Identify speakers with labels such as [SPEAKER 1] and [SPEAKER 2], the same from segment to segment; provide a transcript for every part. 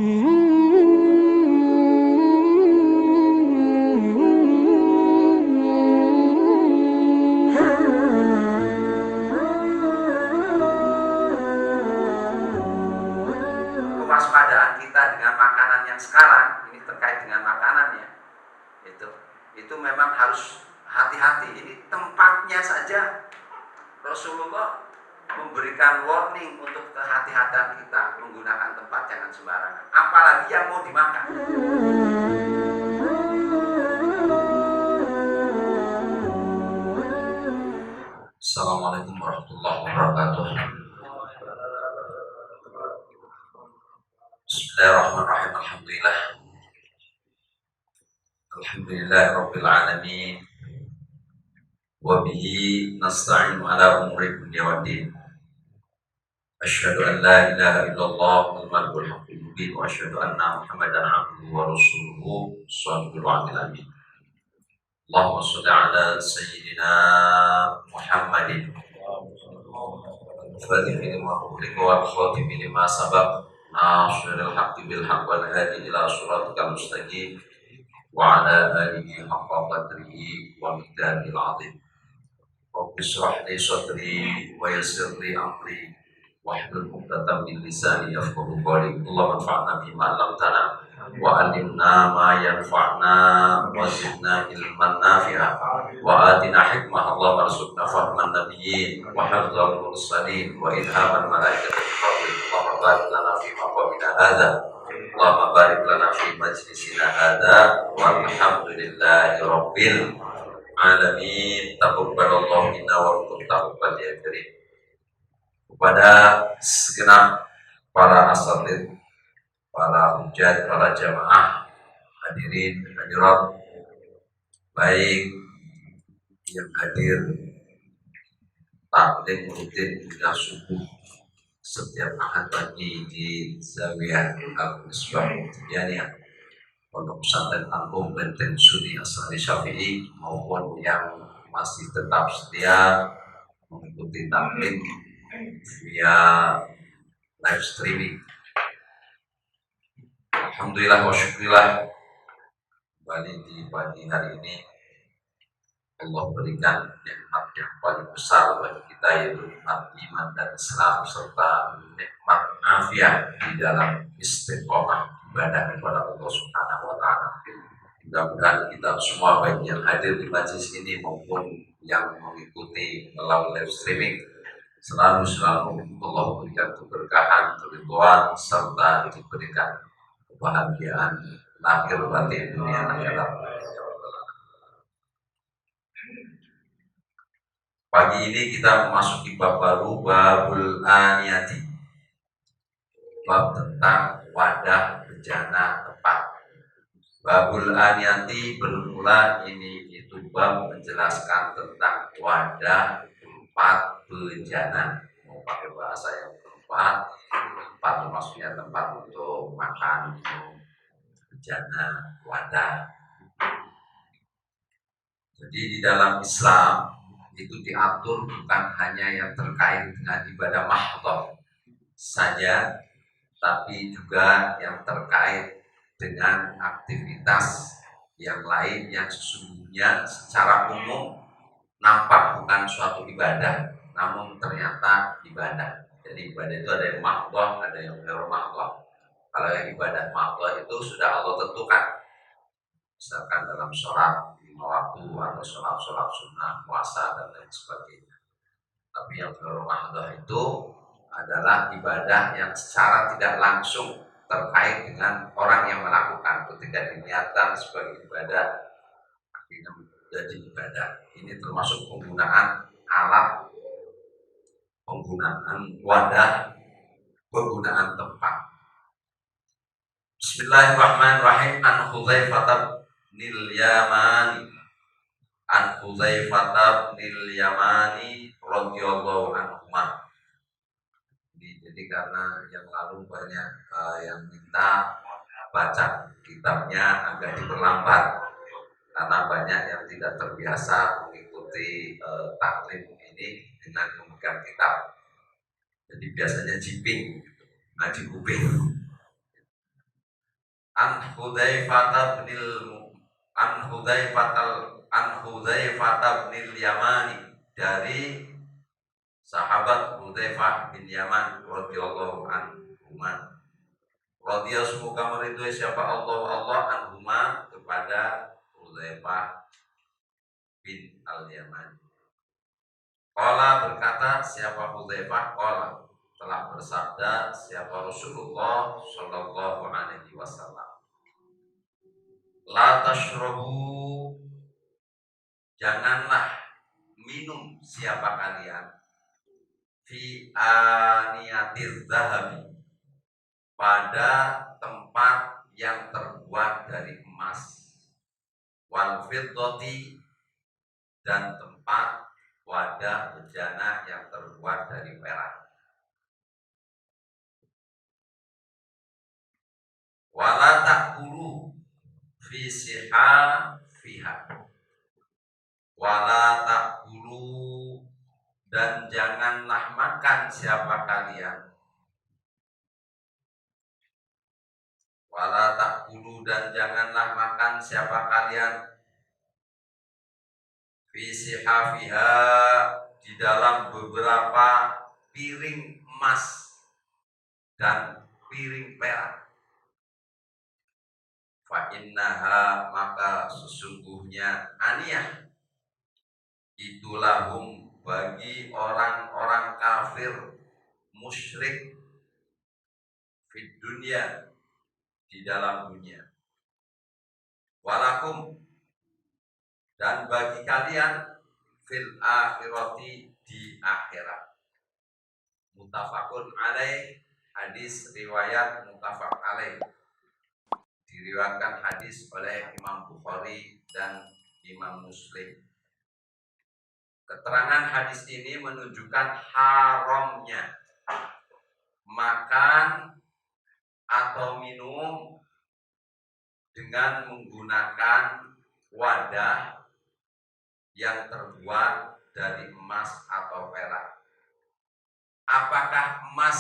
[SPEAKER 1] Kewaspadaan kita dengan makanan yang sekarang ini terkait dengan makanannya itu memang harus hati-hati. Ini tempatnya saja Rasulullah memberikan warning untuk kehati-hatian kita menggunakan tempat, jangan sembarangan, apalagi yang mau dimakan. Assalamualaikum warahmatullahi wabarakatuh. Bismillahirrahmanirrahim. Alhamdulillahirabbil alamin. Wa bihi nasta'inu ala umuri dunya waddin. Asyhadu an la ilaha illallah al-malikul haqqul mubin wa asyhadu anna Muhammadan abduhu wa rasuluhu shallallahul alaihi wasallam. Allahumma shalli ala sayyidina Muhammadin fatihil ma'ulik wal khatimi lima sabaq nasiril haqqi bil haqq wal hadi ila siratikal mustaqim wa ala alihi haqqa qadrihi wa miqdaril azim. Rabbi shrah li sadri wa yassir li amri wahlul 'uqdatam min lisani yafqahu qawli. Allahumma anfa'na bima 'allamtana wa 'allimna ma yanfa'una wa zidna ilman nafi'a wa atina hikmah. Allahumma arzuqna fahman nabiyyin wa hifdzal mursalin wa ilhaman malaikatil qadir. Allahumma barik lana fi maqamina hadza, Allahumma barik lana fi majlisina hadza, walhamdulillahi rabbil alamin. Taqabbalallahu minna wa minkum taqabbal ya karim. Kepada segenap para asatidz, para hujjat, para jamaah, hadirin hadirat, baik yang hadir taklim rutin hingga subuh setiap ahad pagi di Zawiyah Al-Misbah Tijaniyah Pondok Pesantren Al-Um Benteng Suni Asari Syafi'i, maupun yang masih tetap setia mengikuti taklim via live streaming. Alhamdulillah wa syukurillah, kembali di pagi hari ini Allah berikan nikmat yang paling besar bagi kita, yaitu nikmat iman dan Islam serta nikmat afiat di dalam istiqomah ibadah kepada Allah Subhanahu wa taala. Mudah-mudahan kita semua, baik yang hadir di majelis ini maupun yang mengikuti melalui live streaming, selalu Allah berikan keberkahan, keridhaan serta diberikan kebahagiaan lahir batin dunia akhirat. Pagi ini kita memasuki bab baru, babul aniyati, bab tentang wadah bejana tepat. Babul aniyati bermula ini itu bab menjelaskan tentang wadah tempat bejana. Mau pakai bahasa yang tempat maksudnya tempat untuk makan, bejana, wadah. Jadi di dalam Islam itu diatur bukan hanya yang terkait dengan ibadah mahdhah saja, tapi juga yang terkait dengan aktivitas yang lain yang sesungguhnya secara umum nampak bukan suatu ibadah, namun ternyata ibadah. Jadi ibadah itu ada yang mahdhah, ada yang ghairu mahdhah. Kalau yang ibadah mahdhah itu sudah Allah tentukan, misalkan dalam sholat 5 waktu atau sholat sunnah, puasa dan lain sebagainya. Tapi yang ghairu mahdhah itu adalah ibadah yang secara tidak langsung terkait dengan orang yang melakukan, ketika diniatkan sebagai ibadah akhirnya menjadi ibadah. Ini termasuk penggunaan alat, penggunaan wadah, penggunaan tempat. Bismillahirrahmanirrahim. An Hudzaifah bin Yamani, an Hudzaifah bin Yamani radhiyallahu anhu. Jadi karena yang lalu banyak yang minta baca kitabnya agak diperlambat, karena banyak yang tidak terbiasa mengikuti taklim ini dengan memegang kitab. Jadi biasanya jiping, ngaji kuping. An Hudzaifah bin Yamani, dari sahabat Hudzaifah bin Yaman radhiyallahu anhu. Radhiya, semoga meridhoi siapa Allah anhuma, kepada Hudzaifah bin al-Yaman. Qala, berkata siapa Hudzaifah, qala, telah bersabda siapa Rasulullah sallallahu alaihi wasallam, la tashrabu, janganlah minum siapa kalian, fi aniyatiz zahabi, pada tempat yang terbuat dari emas, wal fiddati, dan tempat wadah bejana yang terbuat dari perak. Wala ta'kulu fi fiha, wala ta'kulu, dan janganlah makan siapa kalian, wala ta'kulu, dan janganlah makan siapa kalian, fi fiha, di dalam beberapa piring emas dan piring perak. Fa innaha, maka sesungguhnya aniyah, itulahum, bagi orang-orang kafir musyrik, fid dunya, di dalam dunia, walakum, dan bagi kalian, fil akhirati, di akhirat. Muttafaqun alaih, hadis riwayat muttafaq alaih, diriwayatkan hadis oleh Imam Bukhari dan Imam Muslim. Keterangan hadis ini menunjukkan haramnya makan atau minum dengan menggunakan wadah yang terbuat dari emas atau perak. Apakah emas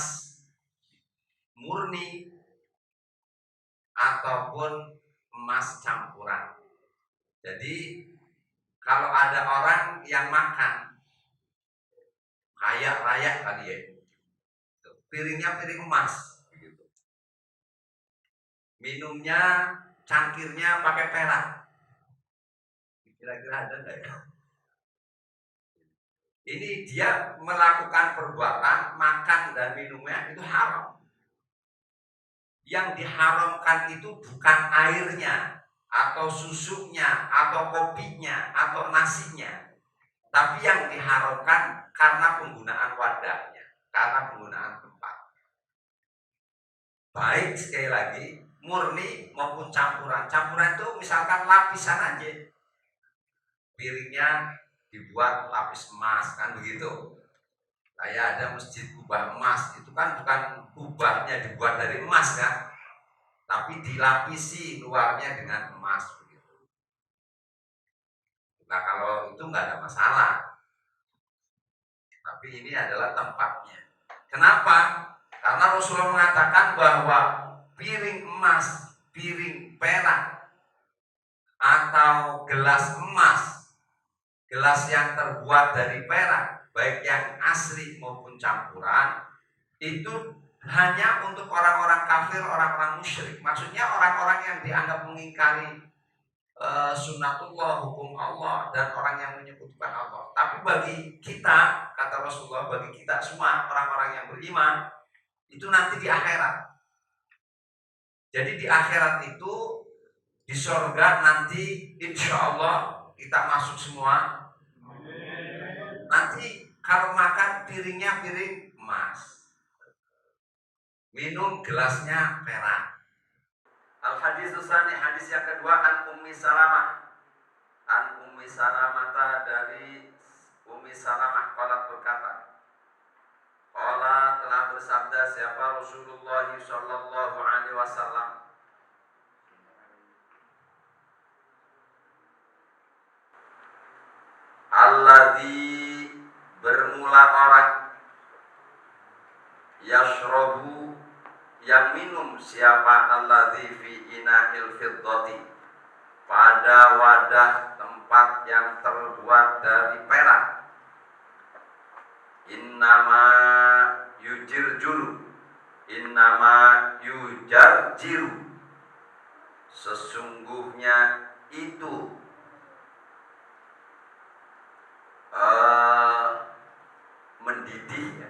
[SPEAKER 1] murni ataupun emas campuran. Jadi kalau ada orang yang makan kayak raya tadi ya, piringnya piring emas, gitu. Minumnya, cangkirnya pakai perak, kira-kira ada nggak ya? Ini dia melakukan perbuatan makan dan minumnya itu haram. Yang diharamkan itu bukan airnya, atau susunya, atau kopinya, atau nasinya, tapi yang diharamkan karena penggunaan wadahnya, karena penggunaan tempat. Baik, sekali lagi, murni maupun campuran. Campuran itu misalkan lapisan aja, piringnya dibuat lapis emas, kan begitu. Kayak ada masjid kubah emas, itu kan bukan kubahnya dibuat dari emas kan, tapi dilapisi luarnya dengan emas begitu. Nah kalau itu nggak ada masalah, tapi ini adalah tempatnya. Kenapa? Karena Rasulullah mengatakan bahwa piring emas, piring perak, atau gelas emas, gelas yang terbuat dari perak, baik yang asli maupun campuran, itu hanya untuk orang-orang kafir, orang-orang musyrik. Maksudnya orang-orang yang dianggap mengingkari sunnatullah, hukum Allah, dan orang yang menyebutkan Allah. Tapi bagi kita, kata Rasulullah, bagi kita semua orang-orang yang beriman, itu nanti di akhirat. Jadi di akhirat itu, di surga nanti insya Allah kita masuk semua. Nanti kalau makan piringnya piring emas, minum gelasnya perak. Al-hadis tsani, hadis yang kedua, an Ummi Salamah. An Ummi Salamah, dari Ummi Salamah qalat, berkata, qala, telah bersabda siapa Rasulullah sallallahu alaihi wasallam, alladzi, bermula orang, yashrabu,
[SPEAKER 2] yang minum siapa alladzi fi ina'il fiddati, pada wadah tempat yang terbuat dari perak. Innama yujarjiru, sesungguhnya itu mendidih, ya,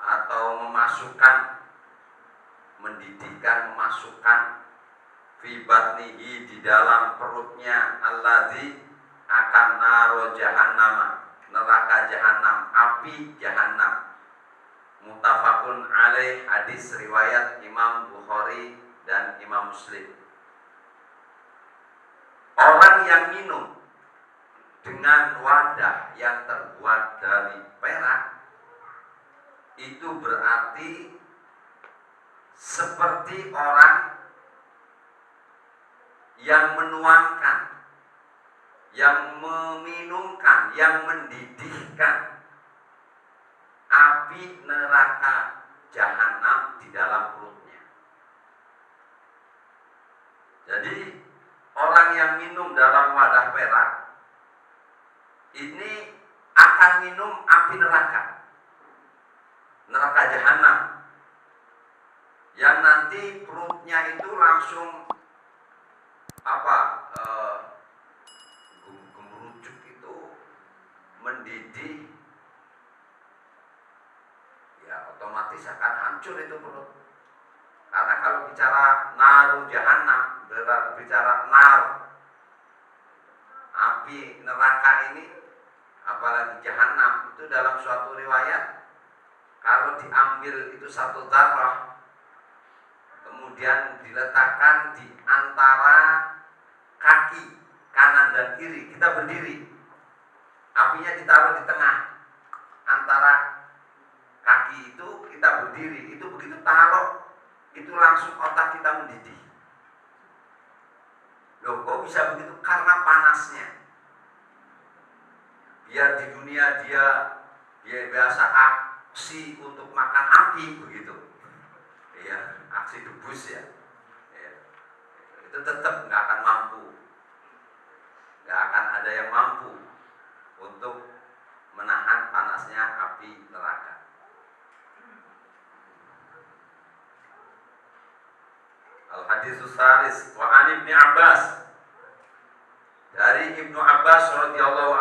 [SPEAKER 2] atau memasukkan fi batnihi, di dalam perutnya, alladzi akan naro jahannam, neraka jahanam, api jahanam. Muttafaqun alaih, hadis riwayat Imam Bukhari dan Imam Muslim. Orang yang minum dengan wadah yang terbuat dari perak, itu berarti seperti orang yang menuangkan, yang meminumkan, yang mendidihkan api neraka jahanam di dalam perutnya. Jadi orang yang minum dalam wadah perak ini akan minum api neraka jahanam, yang nanti perutnya itu langsung gemurucuk, itu mendidih, ya otomatis akan hancur itu perut. Karena kalau bicara naru jahanam, bicara nar, api neraka ini, apalagi jahanam, itu dalam suatu riwayat kalau diambil itu satu darah, kemudian diletakkan di antara kaki kanan dan kiri, kita berdiri, apinya ditaruh di tengah antara kaki itu, kita berdiri, itu begitu taruh, itu langsung otak kita mendidih. Loh, kok bisa begitu? Karena panasnya. Biar di dunia dia biasa aksi untuk makan api begitu, ya, aksi debus, ya, itu tetap nggak akan mampu, nggak akan ada yang mampu untuk menahan panasnya api neraka. Al-haditsus salis wa an Ibnu Abbas, dari Ibnu Abbas radhiyallahu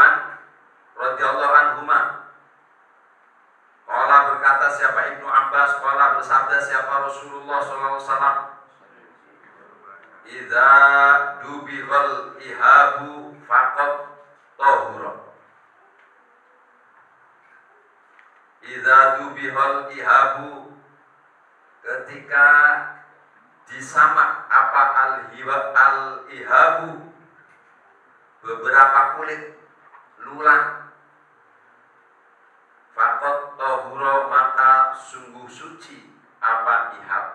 [SPEAKER 2] anhuma, qala, berkata siapa Ibnu Abbas, qala, bersabda siapa Rasulullah sallallahu alaihi wasallam, idza dubighal ihabu faqad tahura. Idza dubighal ihabu, ketika disamak apa al-ihabu, beberapa kulit lulang, faqad tahura, maka sungguh suci apa ihab.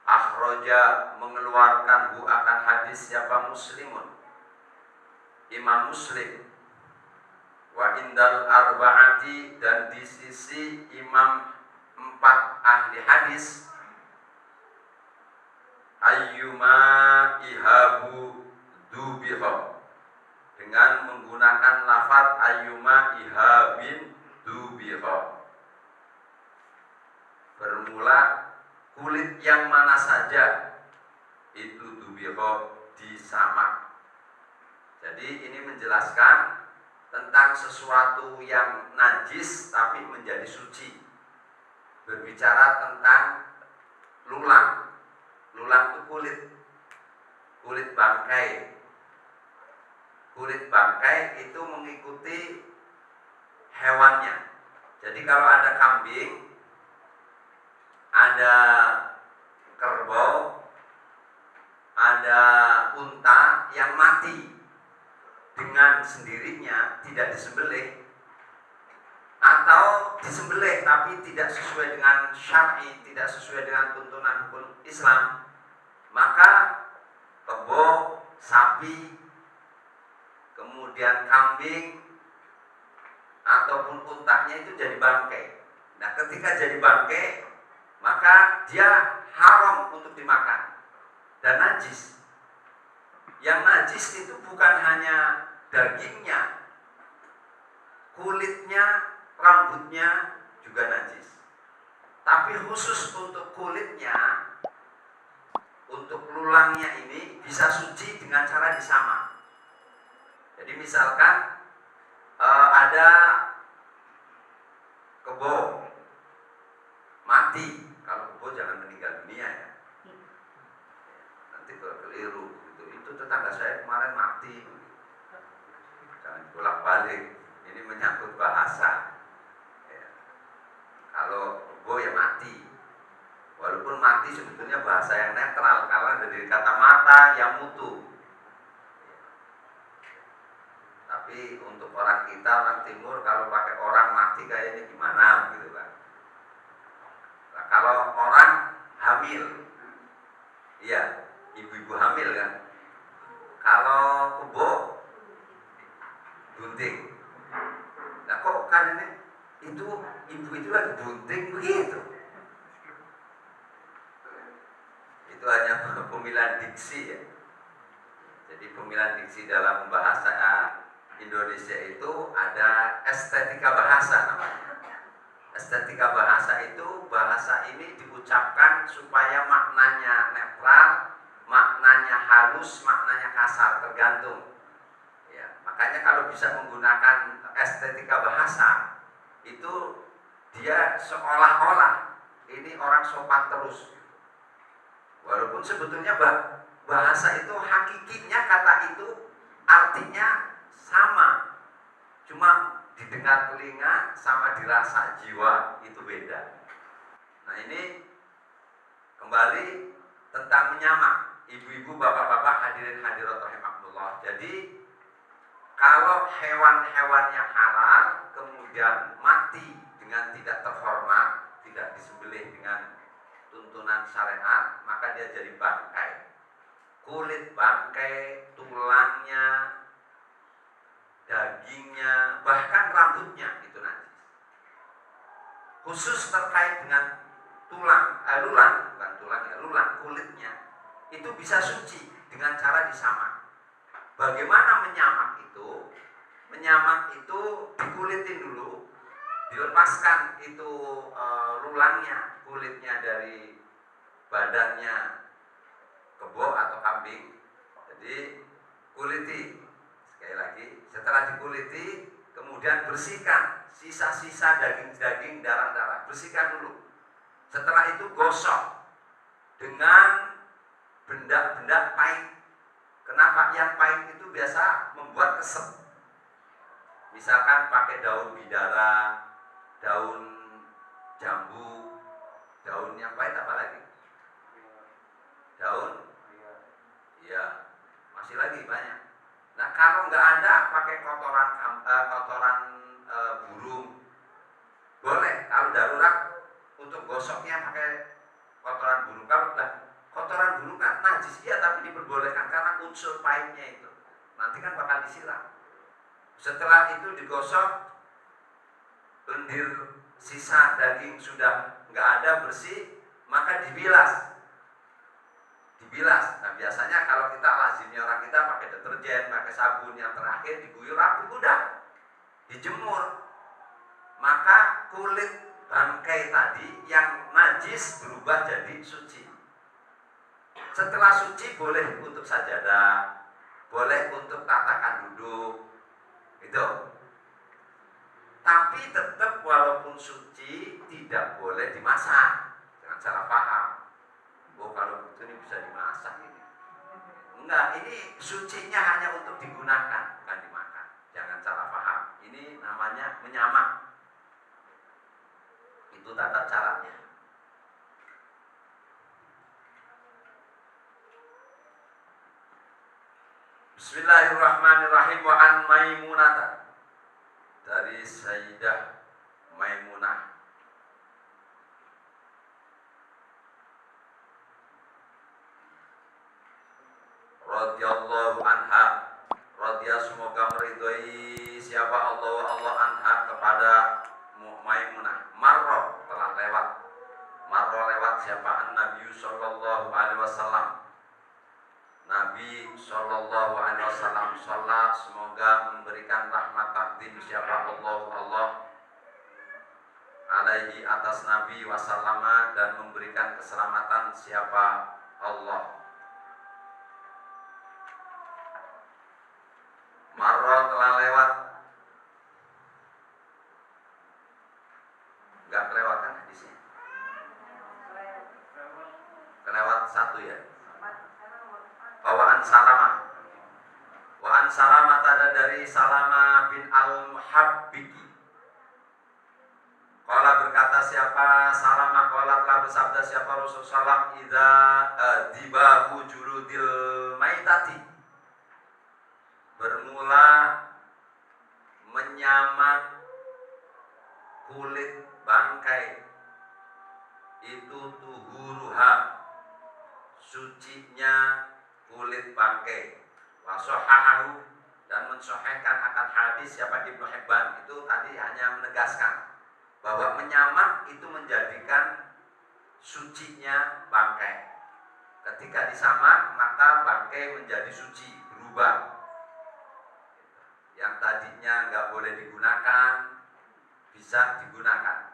[SPEAKER 2] Akhraja, mengeluarkan akan hadis siapa Muslimun, Imam Muslim, wa indal arba'ati, dan di sisi imam 4 ahli hadis, ayyuma ihabu dubigha, dengan menggunakan lafaz ayyuma ihabin dubigha, bermula kulit yang mana saja itu dubigha, disamak. Jadi ini menjelaskan tentang sesuatu yang najis tapi menjadi suci. Berbicara tentang lulang. Lulang itu kulit bangkai. Kulit bangkai itu mengikuti hewannya. Jadi kalau ada kambing, ada kerbau, ada unta yang mati dengan sendirinya, tidak disembelih, atau disembelih tapi tidak sesuai dengan syar'i, tidak sesuai dengan tuntunan hukum Islam, maka kebo, sapi, kemudian kambing, ataupun untanya itu jadi bangkai. Nah, ketika jadi bangkai, maka dia haram untuk dimakan dan najis. Yang najis itu bukan hanya dagingnya, kulitnya, rambutnya juga najis. Tapi khusus untuk kulitnya, untuk tulangnya ini bisa suci dengan cara disamak. Jadi misalkan ada kebo mati, kalau kebo jangan meninggal dunia ya, nanti keliru gitu. Itu tetangga saya kemarin mati, jangan bolak balik. Ini menyangkut bahasa ya. Kalau kebo ya mati, walaupun mati sebetulnya bahasa yang netral karena dari kata mata yang mutu. Tapi untuk orang kita, orang timur, kalau pakai orang mati kayaknya gimana gitu kan. Nah, kalau orang hamil, iya, ibu-ibu hamil kan. Kalau kebo, bunting. Nah kok kan ini, itu ibu itu lagi bunting begitu. Itu hanya pemilihan diksi ya. Jadi pemilihan diksi dalam bahasa Indonesia itu ada estetika bahasa namanya. Estetika bahasa itu, bahasa ini diucapkan supaya maknanya netral, maknanya halus, maknanya kasar, tergantung. Ya, makanya kalau bisa menggunakan estetika bahasa, itu dia seolah-olah ini orang sopan terus. Walaupun sebetulnya bahasa itu hakikinya kata itu artinya sama, cuma didengar telinga sama dirasa jiwa itu beda. Nah ini kembali tentang menyamak, ibu-ibu, bapak-bapak, hadirin hadirat rahimakumullah. Jadi kalau hewan-hewan yang halal kemudian mati dengan tidak terhormat, tidak disembelih dengan tuntunan syariat, maka dia jadi bangkai. Kulit bangkai, tulangnya, dagingnya, bahkan rambutnya itu najis. Khusus terkait dengan lulang, bukan tulang ya, lulang, kulitnya itu bisa suci dengan cara disamak. Bagaimana menyamak itu? Menyamak itu dikulitin dulu, dilepaskan itu lulangnya, kulitnya dari badannya kebo atau kambing. Jadi kuliti. Sekali lagi, setelah dikuliti, kemudian bersihkan sisa-sisa daging-daging, darah-darah, bersihkan dulu. Setelah itu gosok dengan benda-benda pahit. Kenapa? Yang pahit itu biasa membuat kesel. Misalkan pakai daun bidara, daun jambu, daun yang pahit apa lagi? Daun? Iya, masih lagi banyak. Nah kalau nggak ada pakai kotoran burung, boleh. Kalau darurat untuk gosoknya pakai kotoran burung. Kalau kotoran burung kan najis, iya, tapi diperbolehkan karena unsur pahitnya itu. Nanti kan bakal disiram. Setelah itu digosok, lendir sisa daging sudah nggak ada, bersih, maka dibilas. Nah biasanya kalau kita lazimnya orang kita pakai deterjen, pakai sabun, yang terakhir diguyur rapi, udah dijemur. Maka kulit bangkai tadi yang najis berubah jadi suci. Setelah suci boleh untuk sajadah, boleh untuk tatakan duduk, itu. Tapi tetap walaupun suci tidak boleh dimasak. Jangan salah paham. Oh kalau begitu ini bisa dimasak ini. Enggak, ini sucinya hanya untuk digunakan, bukan dimakan. Jangan salah paham. Ini namanya menyamak. Itu tata caranya. Bismillahirrahmanirrahim. Wa an Maimunata, dari Sayyidah Maimunah radhiyallahu anha, radhiya semoga meridhoi siapa Allah anha kepada marra lewat siapa Nabi sallallahu alaihi wasallam. Nabi sallallahu alaihi wasallam sholat, semoga memberikan rahmat takdim siapa Allah alaihi atas Nabi wasallama, dan memberikan keselamatan siapa Allah. Marra telah lewat, enggak kelewat kan hadisnya? Kelewat satu ya. Wa an Salamah ada dari Salamah bin Al-Muhabbiki. Qala berkata siapa Salamah, qala telah bersabda siapa Rasulullah SAW, idza dibahu juludil maitati, bermula menyamak kulit bangkai, itu tuhuruha, sucinya kulit bangkai, wasohahahu, dan mensohhahkan akan hadis siapa Ibnu Hibban. Itu tadi hanya menegaskan bahwa menyamak itu menjadikan sucinya bangkai. Ketika disamak maka bangkai menjadi suci, berubah. Yang tadinya nggak boleh digunakan bisa digunakan.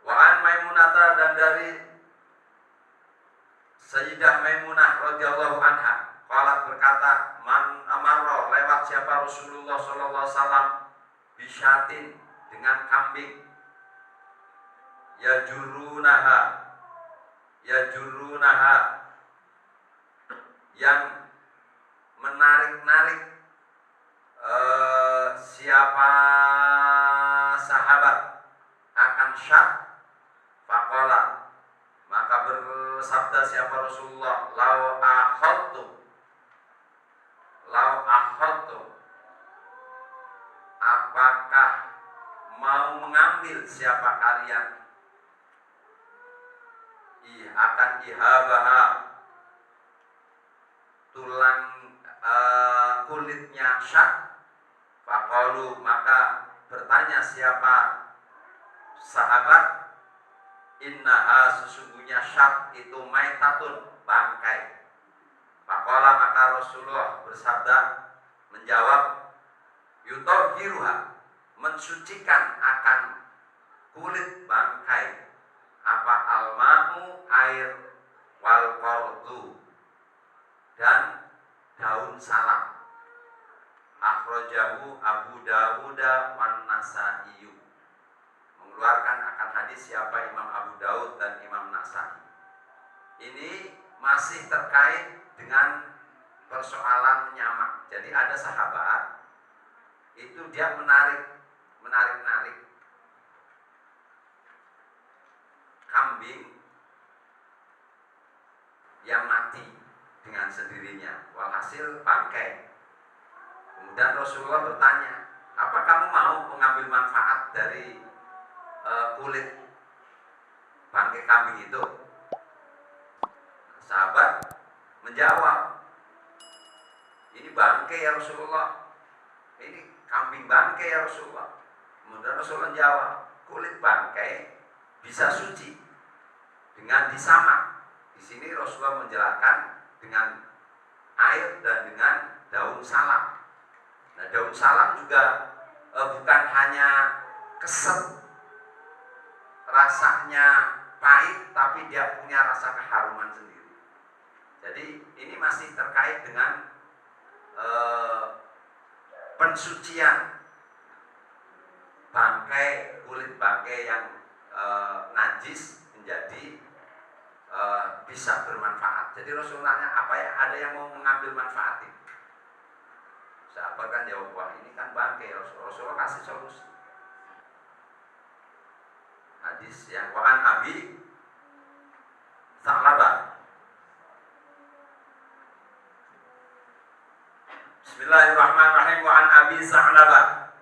[SPEAKER 2] Wa'an Maimunata, dan dari Sayyidah Maimunah radhiyallahu anha, qalat berkata, man amarra lewat siapa Rasulullah sallallahu alaihi wasallam bisyatin, dengan kambing, yajurunaha yang menarik-narik siapa sahabat akan syat. Faqala, maka bersabda siapa Rasulullah, lau akhadtu, apakah mau mengambil siapa kalian akan ihabaha, tulang kulitnya syat. Faqalu, maka bertanya siapa sahabat, innaha, sesungguhnya syat itu maitatun, bangkai. Faqala, maka Rasulullah bersabda menjawab, yutahhiruha, mensucikan akan kulit bangkai apa, alma'u, air, wal qardu, dan daun salam. Akhrajahu Abu Dawud wan Nasa'i, mengeluarkan akan hadis siapa Imam Abu Daud dan Imam Nasa'i. Ini masih terkait dengan persoalan nyamak. Jadi ada sahabat itu dia menarik kambing yang mati dengan sendirinya, walhasil bangkai. Kemudian Rasulullah bertanya, apa kamu mau mengambil manfaat dari kulit bangkai kambing itu? Sahabat menjawab, ini bangkai ya Rasulullah, ini kambing bangkai ya Rasulullah. Kemudian Rasulullah jawab, kulit bangkai bisa suci dengan disamak. Di sini Rasulullah menjelaskan dengan air dan dengan daun salam. Nah, daun salam juga bukan hanya keset, rasanya pahit, tapi dia punya rasa keharuman sendiri. Jadi ini masih terkait dengan pensucian bangkai, kulit bangkai yang najis menjadi bisa bermanfaat. Jadi Rasulullah apa ya, ada yang mau mengambil manfaat itu? Sahabat kan jawab, wah ini kan bangkai. Rasulullah kasih solusi. Hadis yang wa'an Abi Sa'labah. Bismillahirrahmanirrahim. Wa'an Abi Sa'labah.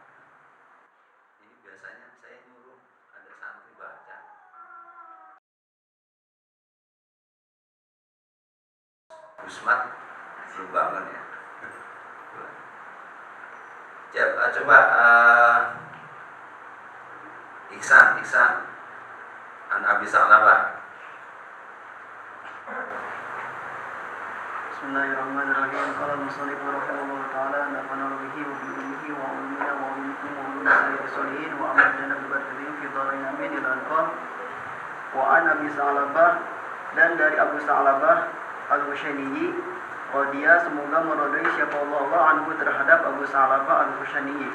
[SPEAKER 2] Ini biasanya saya nyuruh ada santri baca. Usmat belum bangun ya. Coba Iksan An Abi Sa'labah.
[SPEAKER 3] Bismillahirrahmanirrahim. Qala al-musannif rahimahullah ta'ala nafa'ana bihi wa bi ilmihi wa ulumina wa ulikum wa ulum sayyidi solihin wa amadana bi barakatihi fi dharain amin ila al-qam. Wa an Abi Sa'labah, dan dari Abu Sa'labah al-Husaini, dia semoga meridai siapa Allah anhu terhadap Abu Sa'labah al-Husaini.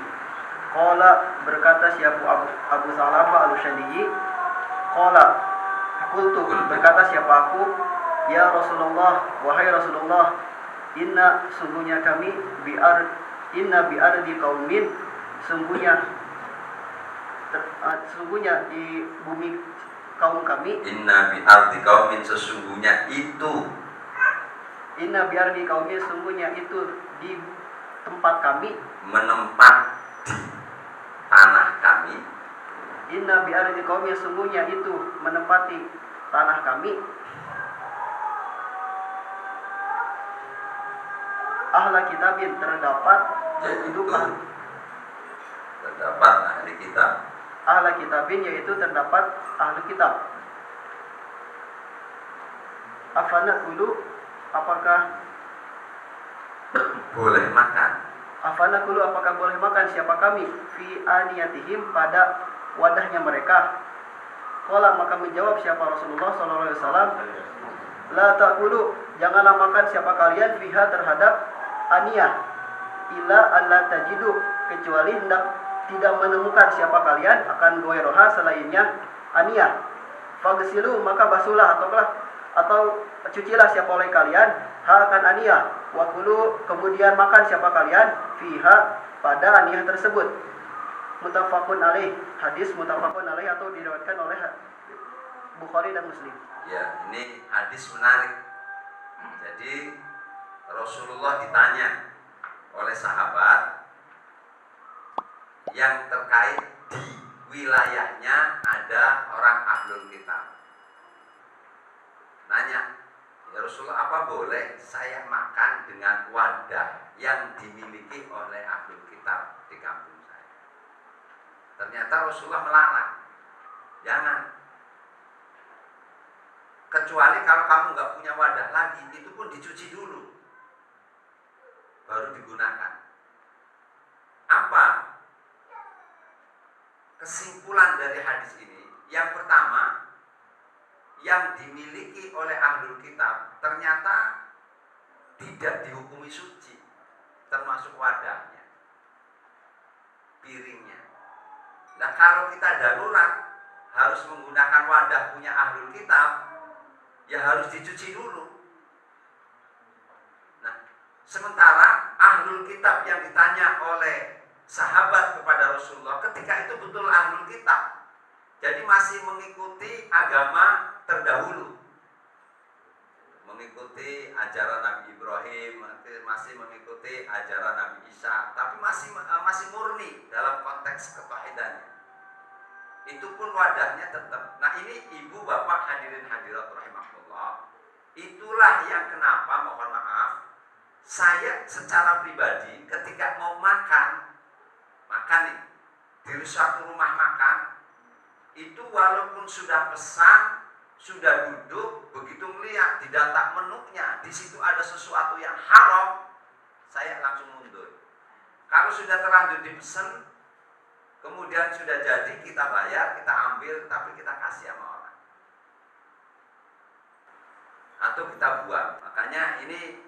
[SPEAKER 3] Qala, berkata siapa Abu Sa'labah al-Husaini, qala qultu, berkata siapa aku, ya Rasulullah, wahai Rasulullah, sungguhnya kami bi ardi qaumin, sungguhnya di bumi kaum kami.
[SPEAKER 2] Inna bi ardi qaumin, sesungguhnya itu.
[SPEAKER 3] Inna bi ardi qaumin, sungguhnya itu di tempat kami.
[SPEAKER 2] Menempat di tanah kami.
[SPEAKER 3] Inna bi ardi qaumin, sungguhnya itu menempati tanah kami. Ahla kitabin, terdapat
[SPEAKER 2] Yaitu
[SPEAKER 3] kehidupan.
[SPEAKER 2] terdapat ahli kitab.
[SPEAKER 3] Ahla kitabin, yaitu terdapat ahli kitab. Afana kulu, apakah
[SPEAKER 2] Boleh makan.
[SPEAKER 3] Afana kulu, apakah boleh makan siapa kami? Fi aniyatihim, pada wadahnya mereka. Qala, maka menjawab siapa Rasulullah SAW, la ta'kulu, janganlah makan siapa kalian fiha, terhadap aniyah, illa alla tajidu, kecuali hendak tidak menemukan siapa kalian akan goiroha, selainnya aniyah. Fagsilu, maka basuhlah atau cucilah siapa oleh kalian ha akan aniyah. Wakulu, kemudian makan siapa kalian fiha, pada aniyah tersebut. Muttafaqun alaih, hadis muttafaqun alaih, atau diriwayatkan oleh Bukhari dan Muslim.
[SPEAKER 2] Ya, ini hadis menarik. Jadi Rasulullah ditanya oleh sahabat yang terkait di wilayahnya ada orang ahlul kitab. Nanya, ya Rasulullah, apa boleh saya makan dengan wadah yang dimiliki oleh ahlul kitab di kampung saya? Ternyata Rasulullah melarang. Jangan. Kecuali kalau kamu nggak punya wadah lagi, itu pun dicuci dulu, baru digunakan. Apa kesimpulan dari hadis ini? Yang pertama, yang dimiliki oleh ahlul kitab ternyata tidak dihukumi suci, termasuk wadahnya, piringnya. Nah, kalau kita darurat harus menggunakan wadah punya ahlul kitab, ya harus dicuci dulu. Nah, sementara ahlul kitab yang ditanya oleh sahabat kepada Rasulullah ketika itu betul ahlul kitab, jadi masih mengikuti agama terdahulu, mengikuti ajaran Nabi Ibrahim, masih mengikuti ajaran Nabi Isa, tapi masih murni dalam konteks ketauhidannya. Itu pun wadahnya tetap. Nah, ini ibu bapak hadirin hadirat rahimahullah, itulah yang kenapa, mohon maaf, saya secara pribadi ketika mau makan nih di suatu rumah makan, itu walaupun sudah pesan, sudah duduk, begitu melihat di daftar menunya di situ ada sesuatu yang haram, saya langsung mundur. Kalau sudah terlanjur dipesan, kemudian sudah jadi, kita bayar, kita ambil, tapi kita kasih sama orang, atau kita buang. Makanya ini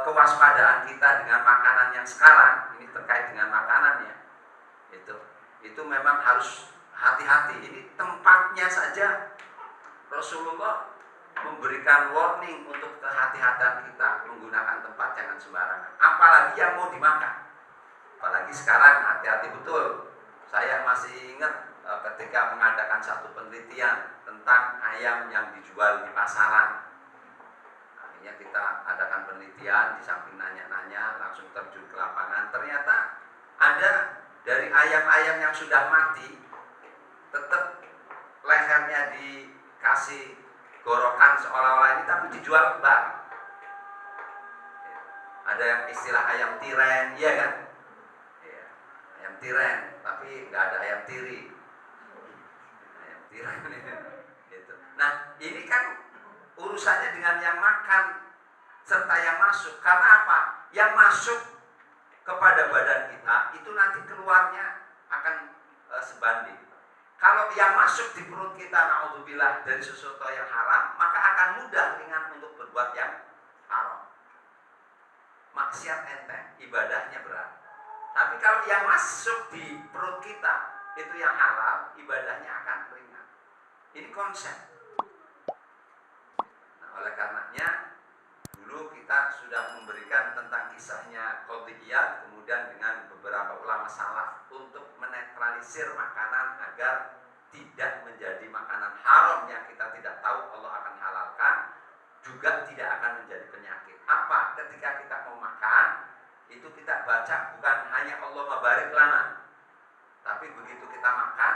[SPEAKER 2] kewaspadaan kita dengan makanan yang sekarang ini terkait dengan makanannya, itu memang harus hati-hati. Ini tempatnya saja Rasulullah memberikan warning untuk kehati-hatian kita menggunakan tempat, jangan sembarangan. Apalagi yang mau dimakan. Apalagi sekarang, hati-hati betul. Saya masih ingat ketika mengadakan satu penelitian tentang ayam yang dijual di pasaran. Akhirnya kita adakan penelitian, di samping nanya-nanya langsung terjun ke lapangan. Ternyata ada dari ayam-ayam yang sudah mati, tetap lehernya dikasih gorokan seolah-olah ini, tapi dijual kembali. Ada yang istilah ayam tiren, iya kan? Ayam tiren, tapi nggak ada ayam tiri. Ayam tiran gitu. Nah, ini kan urusannya dengan yang makan serta yang masuk. Karena apa? Yang masuk kepada badan kita itu nanti keluarnya akan sebanding. Kalau yang masuk di perut kita, naudzubillah, dari sesuatu yang haram, maka akan mudah ringan untuk berbuat yang haram. Maksiat enteng, ibadahnya berat. Tapi kalau yang masuk di perut kita itu yang halal, ibadahnya akan ringan. Ini konsep. Nah, oleh karenanya dulu kita sudah memberikan tentang kisahnya Qadiyat, kemudian dengan beberapa ulama salaf untuk menetralisir makanan agar tidak menjadi makanan haram yang kita tidak tahu Allah akan halalkan, juga tidak akan menjadi penyakit. Apa? Ketika kita mau makan, itu kita baca bukan hanya Allahumma barik lana, tapi begitu kita makan,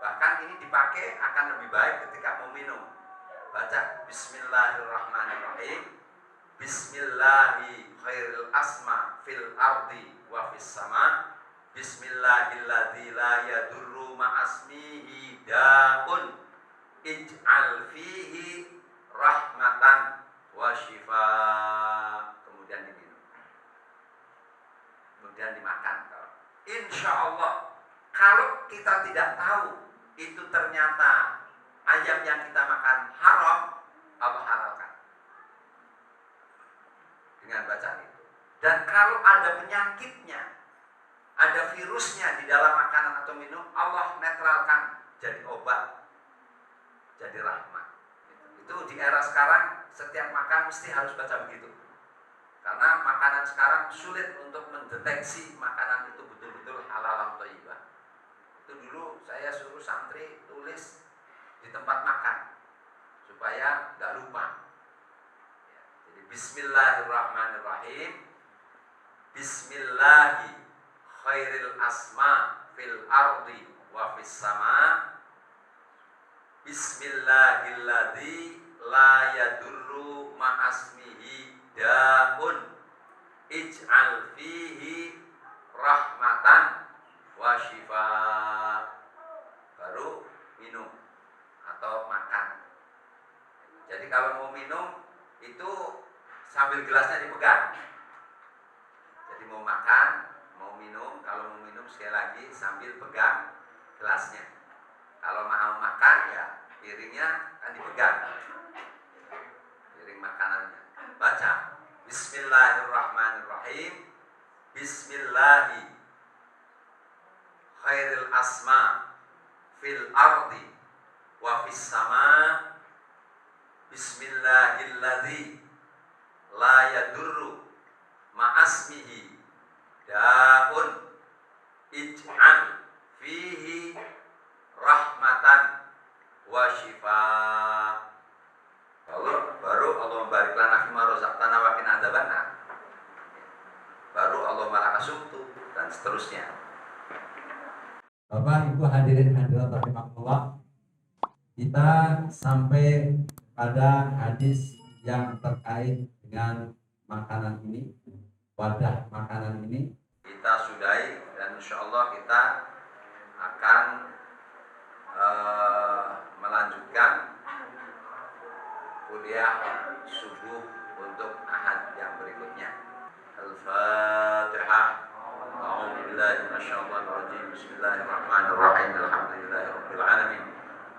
[SPEAKER 2] bahkan ini dipakai akan lebih baik ketika mau minum. Baca Bismillahirrahmanirrahim. Bismillahi khairil asma fil ardi wa fis sama. Bismillahilladzi la yadurru ma'asmihi da'un ij'al fihi rahmatan wa shifa. Kemudian diminum, kemudian dimakan. Insya Allah, kalau kita tidak tahu itu ternyata ayam yang kita makan haram, Allah halalkan dengan bacaan itu. Dan kalau ada penyakitnya, ada virusnya di dalam makanan atau minum, Allah netralkan jadi obat, jadi rahmat. Itu di era sekarang setiap makan mesti harus baca begitu. Karena makanan sekarang sulit untuk mendeteksi makanan itu betul-betul halal atau thayyibah. Itu dulu saya suruh santri tulis di tempat makan supaya nggak lupa. Jadi Bismillahirrahmanirrahim. Bismillahi khairil asma fil ardi wa fis sama. Bismillahilladzi la yadurru ma'asmihi da'un ij'al fihi rahmatan wa shifa. Baru minum atau makan. Jadi kalau mau minum itu sambil gelasnya dipegang. Jadi mau makan, mau minum, kalau mau minum sekali lagi sambil pegang gelasnya. Kalau mau makan ya piringnya kan dipegang, piring makanannya. Baca Bismillahirrahmanirrahim. Bismillahi khairil asma fil ardi wa fis sama. Bismillahilladzi la yadurru ma'asmihi da'un ij'al fihi rahmatan wa shifa. Baru Allah barik lana fima razaqtana wa qina adzabannar. Baru Allah malaka sumtu dan seterusnya.
[SPEAKER 4] Bapak Ibu hadirin hadirat rahimakumullah, kita sampai pada hadis yang terkait dengan makanan ini, wadah makanan ini.
[SPEAKER 2] Kita sudahi dan insya Allah kita akan melanjutkan kuliah subuh untuk ahad yang berikutnya. Al-Fatihah. A'udzubillahi minasyaitonir rajim. Bismillahirrahmanirrahim. Alhamdulillahirabbil alamin.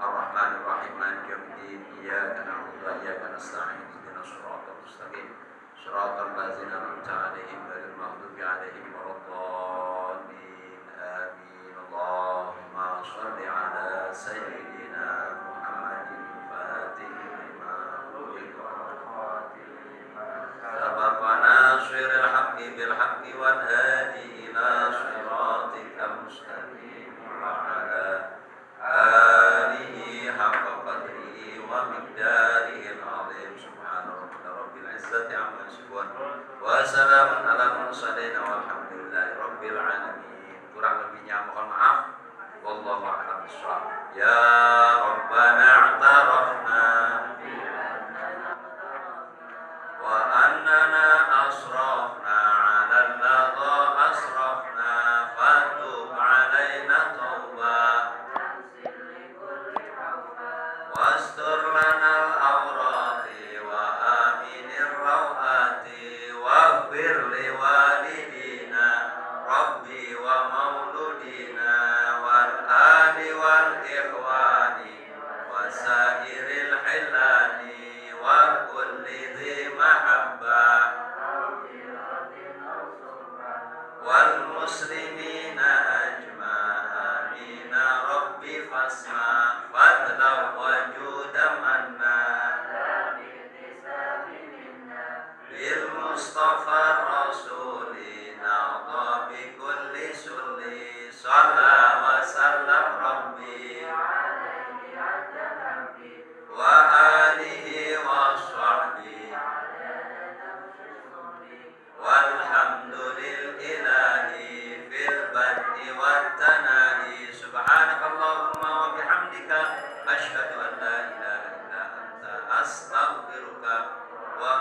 [SPEAKER 2] Ar-Rahmanir Rahim. Maliki yaumiddin. Iyyaka na'budu wa iyyaka nasta'in. Ihdinas siratal mustaqim. Shiratal ladzina an'amta 'alaihim ghairil maghdubi 'alaihim waladdallin. Amin. Allahumma shalli 'ala sayyidina Muhammadin Fatih lima ughliqa wal khatim lima sabaqa nasiril haqqi bil haqqi wal hadi ila siratikal mustaqim wa 'ala alihi haqqa qadrihi wa miqdarihi al-'azim. Subhana rabbika rabbil izzati 'amma yasifun wa salamun 'alal mursalin walhamdulillahi rabbil alamin. Kurang lebihnya mohon maaf. Wallahu a'lam bishawab. Ya Rabbana i'tarafna wa annana asrafna 'ala alladha asrafna fatub 'alaina tawbah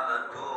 [SPEAKER 2] amadu